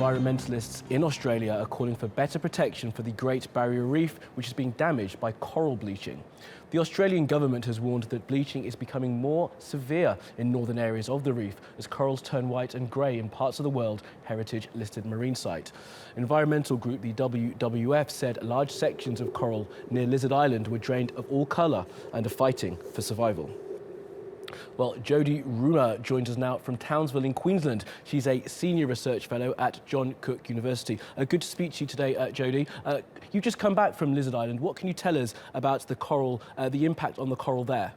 Environmentalists in Australia are calling for better protection for the Great Barrier Reef, which is being damaged by coral bleaching. The Australian government has warned that bleaching is becoming more severe in northern areas of the reef as corals turn white and grey in parts of the World Heritage-listed marine site. Environmental group the WWF said large sections of coral near Lizard Island were drained of all colour and are fighting for survival. Well, Jodie Rummer joins us now from Townsville in Queensland. She's a senior research fellow at John Cook University. Good to speak to you today, Jodie. You've just come back from Lizard Island. What can you tell us about the coral, the impact on the coral there?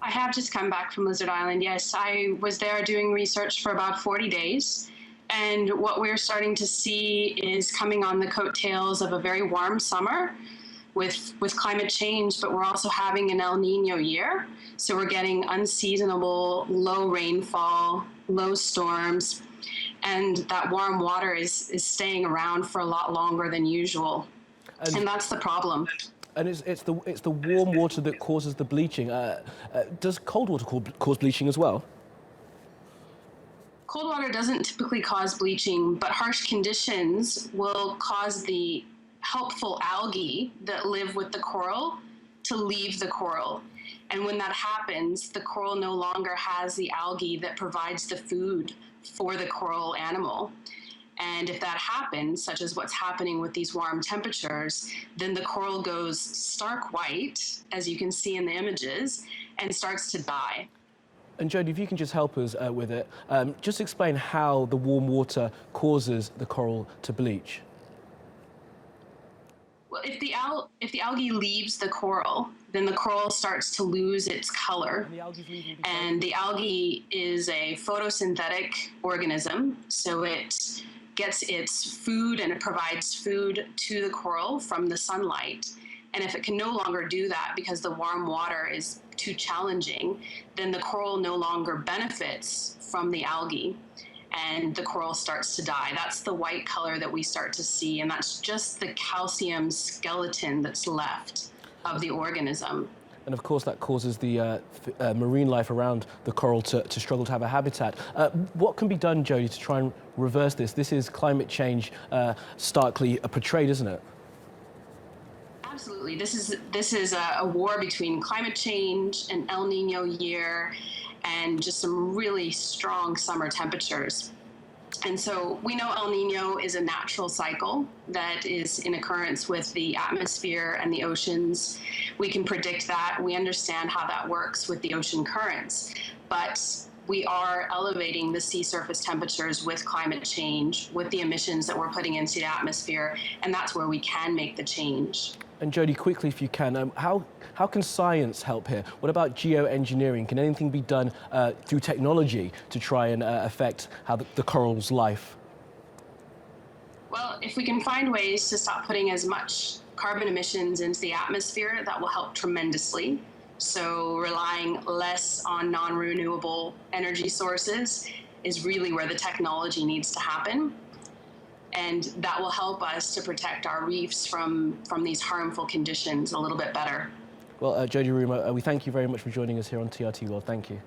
I have just come back from Lizard Island, yes. I was there doing research for about 40 days. And what we're starting to see is coming on the coattails of a very warm summer with climate change, but we're also having an El Nino year. So we're getting unseasonable, low rainfall, low storms, and that warm water is staying around for a lot longer than usual. And that's the problem. And it's the warm water that causes the bleaching. Does cold water cause bleaching as well? Cold water doesn't typically cause bleaching, but harsh conditions will cause the helpful algae that live with the coral to leave the coral. And when that happens, the coral no longer has the algae that provides the food for the coral animal. And if that happens, such as what's happening with these warm temperatures, then the coral goes stark white, as you can see in the images, and starts to die. And Jodie, if you can just help us with it, just explain how the warm water causes the coral to bleach. Well, if the algae leaves the coral, then the coral starts to lose its color. And the algae is a photosynthetic organism, so it gets its food and it provides food to the coral from the sunlight. And if it can no longer do that because the warm water is too challenging, then the coral no longer benefits from the algae and the coral starts to die. That's the white color that we start to see, and that's just the calcium skeleton that's left of the organism. And of course that causes the marine life around the coral to struggle to have a habitat. What can be done, Jodie, to try and reverse this? This is climate change starkly portrayed, isn't it? Absolutely. This is a war between climate change, an El Nino year, and just some really strong summer temperatures. And so we know El Nino is a natural cycle that is in occurrence with the atmosphere and the oceans. We can predict that. We understand how that works with the ocean currents. But we are elevating the sea surface temperatures with climate change, with the emissions that we're putting into the atmosphere, and that's where we can make the change. And Jodie, quickly if you can, how can science help here? What about geoengineering? Can anything be done through technology to try and affect how the coral's life? Well, if we can find ways to stop putting as much carbon emissions into the atmosphere, that will help tremendously. So relying less on non-renewable energy sources is really where the technology needs to happen. And that will help us to protect our reefs from these harmful conditions a little bit better. Well, Jodie Rummer, we thank you very much for joining us here on TRT World. Thank you.